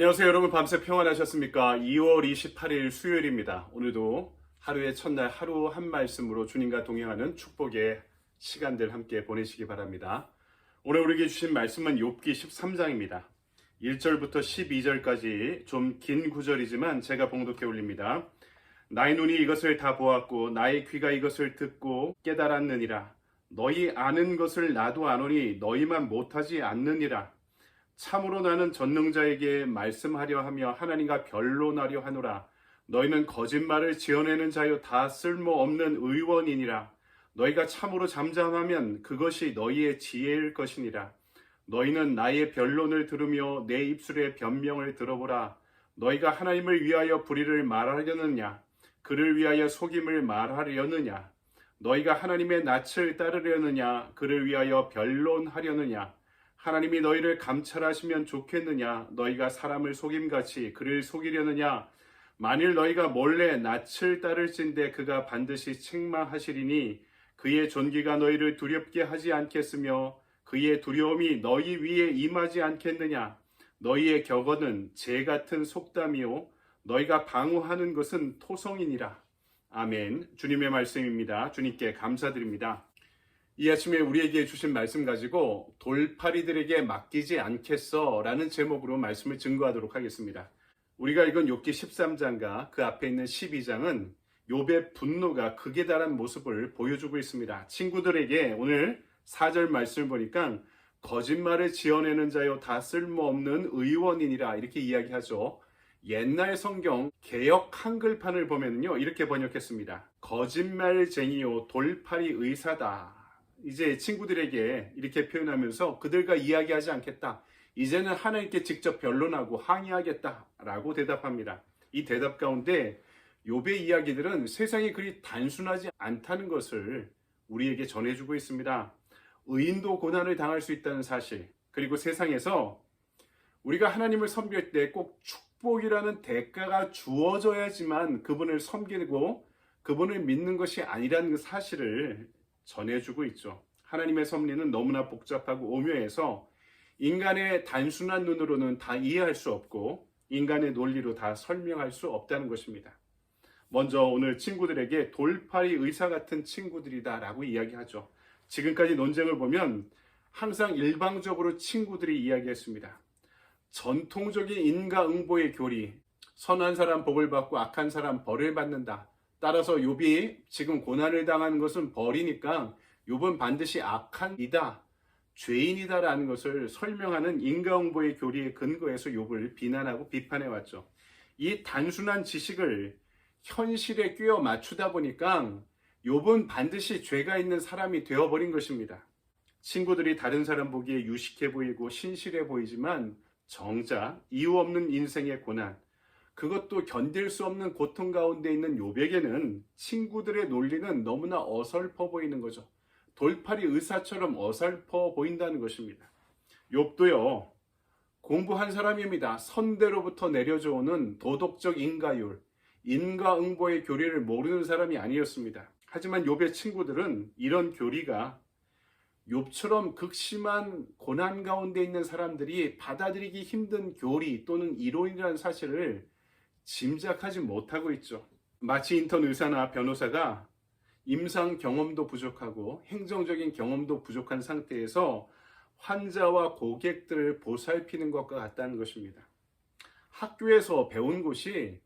안녕하세요 여러분, 밤새 평안하셨습니까? 2월 28일 수요일입니다. 오늘도 하루의 첫날 하루 한 말씀으로 주님과 동행하는 축복의 시간들 함께 보내시기 바랍니다. 오늘 우리에게 주신 말씀은 욥기 13장입니다. 1절부터 12절까지 좀 긴 구절이지만 제가 봉독해 올립니다. 나의 눈이 이것을 다 보았고 나의 귀가 이것을 듣고 깨달았느니라. 너희 아는 것을 나도 아노니 너희만 못하지 않느니라. 참으로 나는 전능자에게 말씀하려 하며 하나님과 변론하려 하노라. 너희는 거짓말을 지어내는 자여 다 쓸모없는 의원이니라. 너희가 참으로 잠잠하면 그것이 너희의 지혜일 것이니라. 너희는 나의 변론을 들으며 내 입술의 변명을 들어보라. 너희가 하나님을 위하여 불의를 말하려느냐? 그를 위하여 속임을 말하려느냐? 너희가 하나님의 낯을 따르려느냐? 그를 위하여 변론하려느냐? 하나님이 너희를 감찰하시면 좋겠느냐? 너희가 사람을 속임같이 그를 속이려느냐? 만일 너희가 몰래 낯을 따를진대 그가 반드시 책망하시리니 그의 존귀가 너희를 두렵게 하지 않겠으며 그의 두려움이 너희 위에 임하지 않겠느냐? 너희의 격언은 재 같은 속담이요 너희가 방어하는 것은 토성이니라. 아멘. 주님의 말씀입니다. 주님께 감사드립니다. 이 아침에 우리에게 주신 말씀 가지고 돌팔이들에게 맡기지 않겠어 라는 제목으로 말씀을 증거하도록 하겠습니다. 우리가 읽은 욥기 13장과 그 앞에 있는 12장은 욥의 분노가 극에 달한 모습을 보여주고 있습니다. 친구들에게 오늘 4절 말씀을 보니까 거짓말을 지어내는 자여 다 쓸모없는 의원이니라 이렇게 이야기하죠. 옛날 성경 개역 한글판을 보면요 이렇게 번역했습니다. 거짓말쟁이요 돌팔이 의사다. 이제 친구들에게 이렇게 표현하면서 그들과 이야기하지 않겠다. 이제는 하나님께 직접 변론하고 항의하겠다라고 대답합니다. 이 대답 가운데 욥의 이야기들은 세상이 그리 단순하지 않다는 것을 우리에게 전해주고 있습니다. 의인도 고난을 당할 수 있다는 사실, 그리고 세상에서 우리가 하나님을 섬길 때 꼭 축복이라는 대가가 주어져야지만 그분을 섬기고 그분을 믿는 것이 아니라는 그 사실을 전해주고 있죠. 하나님의 섭리는 너무나 복잡하고 오묘해서 인간의 단순한 눈으로는 다 이해할 수 없고 인간의 논리로 다 설명할 수 없다는 것입니다. 먼저 오늘 친구들에게 돌팔이 의사 같은 친구들이다 라고 이야기하죠. 지금까지 논쟁을 보면 항상 일방적으로 친구들이 이야기했습니다. 전통적인 인과응보의 교리, 선한 사람 복을 받고 악한 사람 벌을 받는다. 따라서 욥이 지금 고난을 당하는 것은 벌이니까 욥은 반드시 악한 이다, 죄인이다 라는 것을 설명하는 인과응보의 교리에 근거해서 욥을 비난하고 비판해 왔죠. 이 단순한 지식을 현실에 끼워 맞추다 보니까 욥은 반드시 죄가 있는 사람이 되어버린 것입니다. 친구들이 다른 사람 보기에 유식해 보이고 신실해 보이지만 정작 이유 없는 인생의 고난, 그것도 견딜 수 없는 고통 가운데 있는 욥에게는 친구들의 논리는 너무나 어설퍼 보이는 거죠. 돌팔이 의사처럼 어설퍼 보인다는 것입니다. 욥도요, 공부한 사람입니다. 선대로부터 내려져 오는 도덕적 인과율, 인과응보의 교리를 모르는 사람이 아니었습니다. 하지만 욥의 친구들은 이런 교리가 욥처럼 극심한 고난 가운데 있는 사람들이 받아들이기 힘든 교리 또는 이론이라는 사실을 짐작하지 못하고 있죠. 마치 인턴 의사나 변호사가 임상 경험도 부족하고 행정적인 경험도 부족한 상태에서 환자와 고객들을 보살피는 것과 같다는 것입니다. 학교에서 배운 것이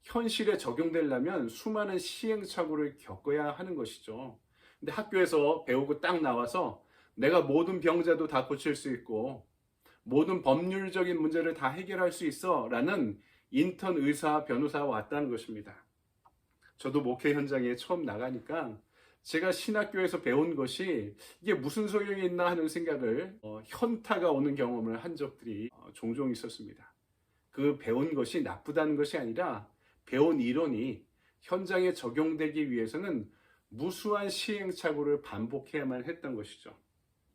현실에 적용되려면 수많은 시행착오를 겪어야 하는 것이죠. 근데 학교에서 배우고 딱 나와서 내가 모든 병자도 다 고칠 수 있고 모든 법률적인 문제를 다 해결할 수 있어 라는 인턴 의사, 변호사가 왔다는 것입니다. 저도 목회 현장에 처음 나가니까 제가 신학교에서 배운 것이 이게 무슨 소용이 있나 하는 생각을 현타가 오는 경험을 한 적들이 종종 있었습니다. 그 배운 것이 나쁘다는 것이 아니라 배운 이론이 현장에 적용되기 위해서는 무수한 시행착오를 반복해야만 했던 것이죠.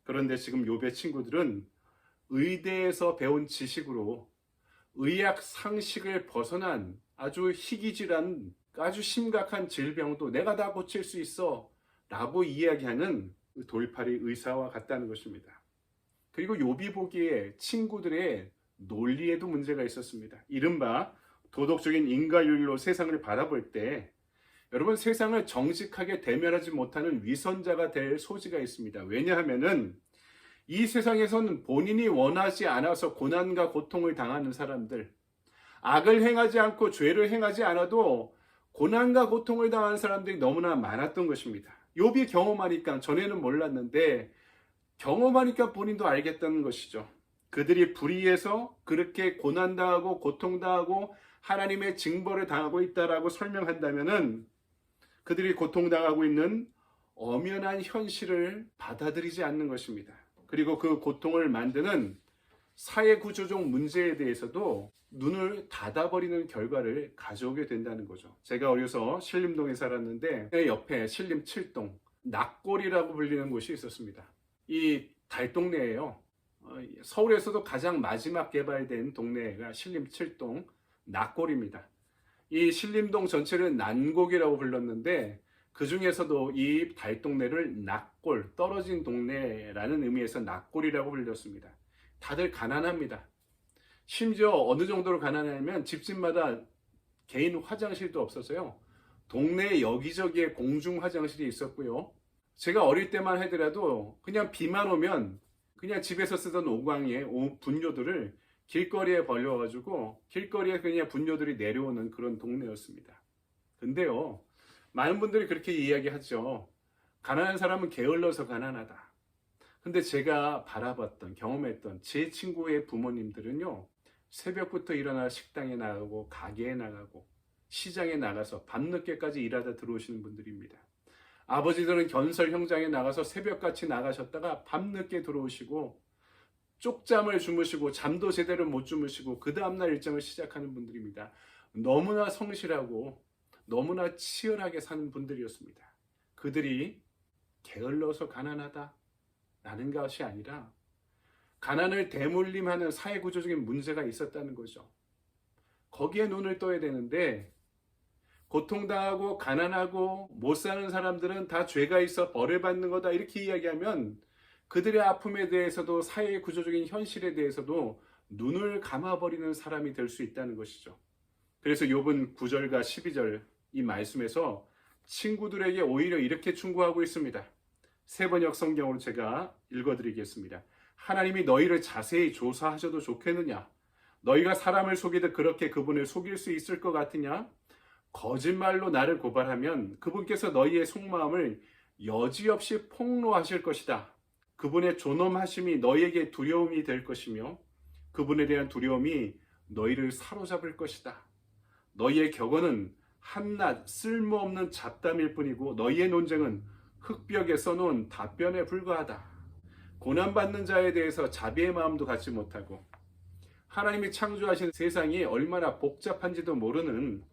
그런데 지금 욥의 친구들은 의대에서 배운 지식으로 의학 상식을 벗어난 아주 희귀질환, 아주 심각한 질병도 내가 다 고칠 수 있어 라고 이야기하는 돌팔이 의사와 같다는 것입니다. 그리고 욥이 보기에 친구들의 논리에도 문제가 있었습니다. 이른바 도덕적인 인과윤리로 세상을 바라볼 때 여러분, 세상을 정직하게 대면하지 못하는 위선자가 될 소지가 있습니다. 왜냐하면은 이 세상에서는 본인이 원하지 않아서 고난과 고통을 당하는 사람들, 악을 행하지 않고 죄를 행하지 않아도 고난과 고통을 당하는 사람들이 너무나 많았던 것입니다. 욥이 경험하니까, 전에는 몰랐는데 경험하니까 본인도 알겠다는 것이죠. 그들이 불의해서 그렇게 고난당하고 고통당하고 하나님의 징벌을 당하고 있다라고 설명한다면은 그들이 고통당하고 있는 엄연한 현실을 받아들이지 않는 것입니다. 그리고 그 고통을 만드는 사회구조적 문제에 대해서도 눈을 닫아버리는 결과를 가져오게 된다는 거죠. 제가 어려서 신림동에 살았는데 내 옆에 신림 7동 낙골이라고 불리는 곳이 있었습니다. 이 달동네예요. 서울에서도 가장 마지막 개발된 동네가 신림 7동 낙골입니다. 이 신림동 전체를 난곡이라고 불렀는데 그 중에서도 이 달동네를 낙골, 떨어진 동네라는 의미에서 낙골이라고 불렸습니다. 다들 가난합니다. 심지어 어느 정도로 가난하냐면 집집마다 개인 화장실도 없어서요. 동네 여기저기에 공중 화장실이 있었고요. 제가 어릴 때만 하더라도 그냥 비만 오면 그냥 집에서 쓰던 오광에 분뇨들을 길거리에 벌려가지고 길거리에 그냥 분뇨들이 내려오는 그런 동네였습니다. 근데요, 많은 분들이 그렇게 이야기하죠. 가난한 사람은 게을러서 가난하다. 근데 제가 바라봤던, 경험했던 제 친구의 부모님들은요, 새벽부터 일어나 식당에 나가고 가게에 나가고 시장에 나가서 밤늦게까지 일하다 들어오시는 분들입니다. 아버지들은 건설 현장에 나가서 새벽같이 나가셨다가 밤늦게 들어오시고 쪽잠을 주무시고 잠도 제대로 못 주무시고 그 다음날 일정을 시작하는 분들입니다. 너무나 성실하고 너무나 치열하게 사는 분들이었습니다. 그들이 게을러서 가난하다 라는 것이 아니라 가난을 대물림하는 사회구조적인 문제가 있었다는 거죠. 거기에 눈을 떠야 되는데 고통당하고 가난하고 못 사는 사람들은 다 죄가 있어 벌을 받는 거다 이렇게 이야기하면 그들의 아픔에 대해서도 사회구조적인 현실에 대해서도 눈을 감아버리는 사람이 될 수 있다는 것이죠. 그래서 욥은 9절과 12절 이 말씀에서 친구들에게 오히려 이렇게 충고하고 있습니다. 세번역 성경으로 제가 읽어드리겠습니다. 하나님이 너희를 자세히 조사하셔도 좋겠느냐? 너희가 사람을 속이듯 그렇게 그분을 속일 수 있을 것 같으냐? 거짓말로 나를 고발하면 그분께서 너희의 속마음을 여지없이 폭로하실 것이다. 그분의 존엄하심이 너희에게 두려움이 될 것이며 그분에 대한 두려움이 너희를 사로잡을 것이다. 너희의 격언은 한낱 쓸모없는 잡담일 뿐이고 너희의 논쟁은 흙벽에 써놓은 답변에 불과하다. 고난받는 자에 대해서 자비의 마음도 갖지 못하고 하나님이 창조하신 세상이 얼마나 복잡한지도 모르는,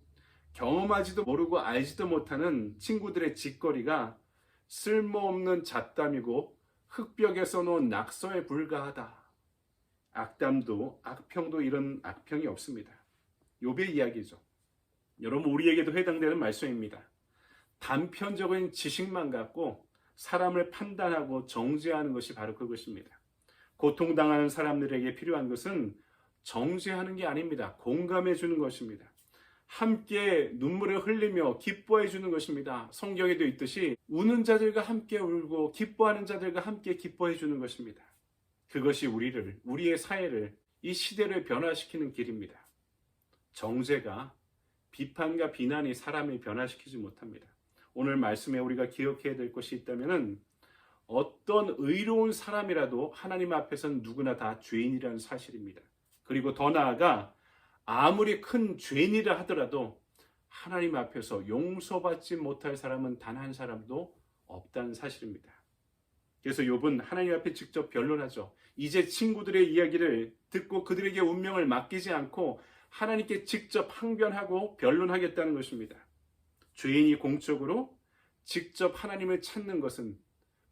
경험하지도 모르고 알지도 못하는 친구들의 짓거리가 쓸모없는 잡담이고 흙벽에 써놓은 낙서에 불과하다. 악담도 악평도 이런 악평이 없습니다. 욥의 이야기죠. 여러분, 우리에게도 해당되는 말씀입니다. 단편적인 지식만 갖고 사람을 판단하고 정죄하는 것이 바로 그것입니다. 고통당하는 사람들에게 필요한 것은 정죄하는 게 아닙니다. 공감해 주는 것입니다. 함께 눈물을 흘리며 기뻐해 주는 것입니다. 성경에도 있듯이 우는 자들과 함께 울고 기뻐하는 자들과 함께 기뻐해 주는 것입니다. 그것이 우리의 사회를, 이 시대를 변화시키는 길입니다. 정죄가, 비판과 비난이 사람을 변화시키지 못합니다. 오늘 말씀에 우리가 기억해야 될 것이 있다면 어떤 의로운 사람이라도 하나님 앞에서는 누구나 다 죄인이라는 사실입니다. 그리고 더 나아가 아무리 큰 죄인이라 하더라도 하나님 앞에서 용서받지 못할 사람은 단 한 사람도 없다는 사실입니다. 그래서 욥은 하나님 앞에 직접 변론하죠. 이제 친구들의 이야기를 듣고 그들에게 운명을 맡기지 않고 하나님께 직접 항변하고 변론하겠다는 것입니다. 죄인이 공적으로 직접 하나님을 찾는 것은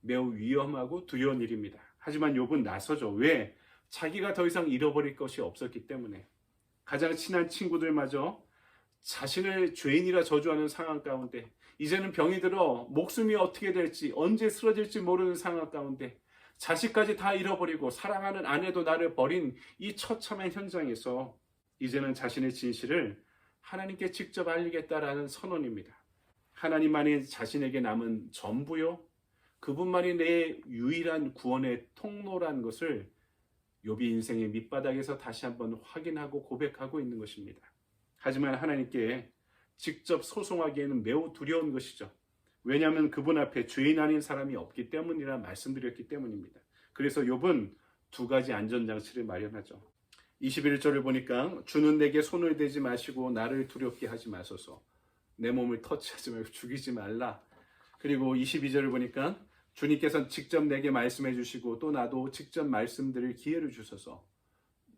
매우 위험하고 두려운 일입니다. 하지만 욥은 나서죠. 왜? 자기가 더 이상 잃어버릴 것이 없었기 때문에. 가장 친한 친구들마저 자신을 죄인이라 저주하는 상황 가운데, 이제는 병이 들어 목숨이 어떻게 될지, 언제 쓰러질지 모르는 상황 가운데 자식까지 다 잃어버리고 사랑하는 아내도 나를 버린 이 처참한 현장에서 이제는 자신의 진실을 하나님께 직접 알리겠다라는 선언입니다. 하나님만이 자신에게 남은 전부요, 그분만이 내 유일한 구원의 통로라는 것을 욥이 인생의 밑바닥에서 다시 한번 확인하고 고백하고 있는 것입니다. 하지만 하나님께 직접 소송하기에는 매우 두려운 것이죠. 왜냐하면 그분 앞에 죄인 아닌 사람이 없기 때문이라 말씀드렸기 때문입니다. 그래서 욥은 두 가지 안전장치를 마련하죠. 21절을 보니까 주는 내게 손을 대지 마시고 나를 두렵게 하지 마소서. 내 몸을 터치하지 말고 죽이지 말라. 그리고 22절을 보니까 주님께서는 직접 내게 말씀해 주시고 또 나도 직접 말씀드릴 기회를 주셔서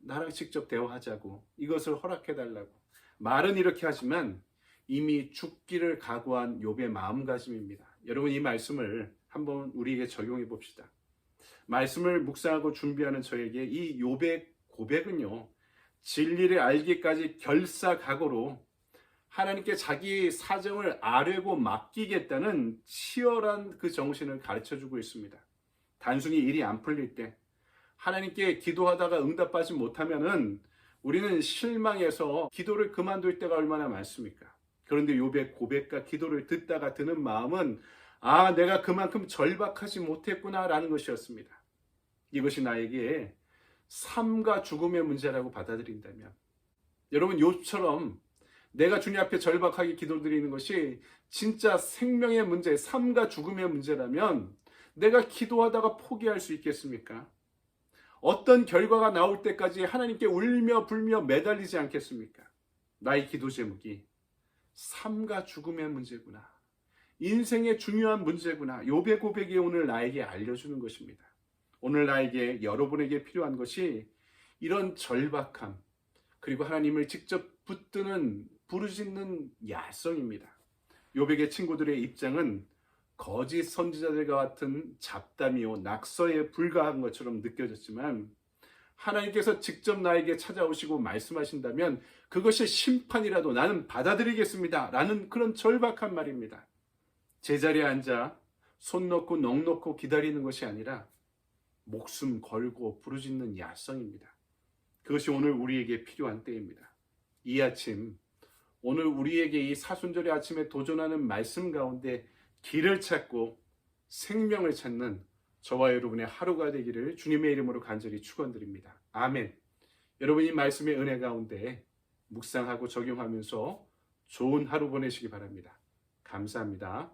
나랑 직접 대화하자고, 이것을 허락해 달라고. 말은 이렇게 하지만 이미 죽기를 각오한 욥의 마음가짐입니다. 여러분, 이 말씀을 한번 우리에게 적용해 봅시다. 말씀을 묵상하고 준비하는 저에게 이 욥의 고백은요, 진리를 알기까지 결사각오로 하나님께 자기 사정을 아뢰고 맡기겠다는 치열한 그 정신을 가르쳐주고 있습니다. 단순히 일이 안 풀릴 때 하나님께 기도하다가 응답받지 못하면은 우리는 실망해서 기도를 그만둘 때가 얼마나 많습니까? 그런데 욥의 고백과 기도를 듣다가 드는 마음은 내가 그만큼 절박하지 못했구나라는 것이었습니다. 이것이 나에게 삶과 죽음의 문제라고 받아들인다면, 여러분, 욥처럼 내가 주님 앞에 절박하게 기도드리는 것이 진짜 생명의 문제, 삶과 죽음의 문제라면 내가 기도하다가 포기할 수 있겠습니까? 어떤 결과가 나올 때까지 하나님께 울며 불며 매달리지 않겠습니까? 나의 기도 제목이 삶과 죽음의 문제구나, 인생의 중요한 문제구나, 욥의 고백이 오늘 나에게 알려주는 것입니다. 오늘 나에게, 여러분에게 필요한 것이 이런 절박함, 그리고 하나님을 직접 붙드는 부르짖는 야성입니다. 욥에게 친구들의 입장은 거짓 선지자들과 같은 잡담이요 낙서에 불과한 것처럼 느껴졌지만, 하나님께서 직접 나에게 찾아오시고 말씀하신다면 그것이 심판이라도 나는 받아들이겠습니다 라는 그런 절박한 말입니다. 제자리에 앉아 손 놓고 넋 놓고 기다리는 것이 아니라 목숨 걸고 부르짖는 야성입니다. 그것이 오늘 우리에게 필요한 때입니다. 이 아침, 오늘 우리에게 이 사순절의 아침에 도전하는 말씀 가운데 길을 찾고 생명을 찾는 저와 여러분의 하루가 되기를 주님의 이름으로 간절히 축원드립니다. 아멘. 여러분, 이 말씀의 은혜 가운데 묵상하고 적용하면서 좋은 하루 보내시기 바랍니다. 감사합니다.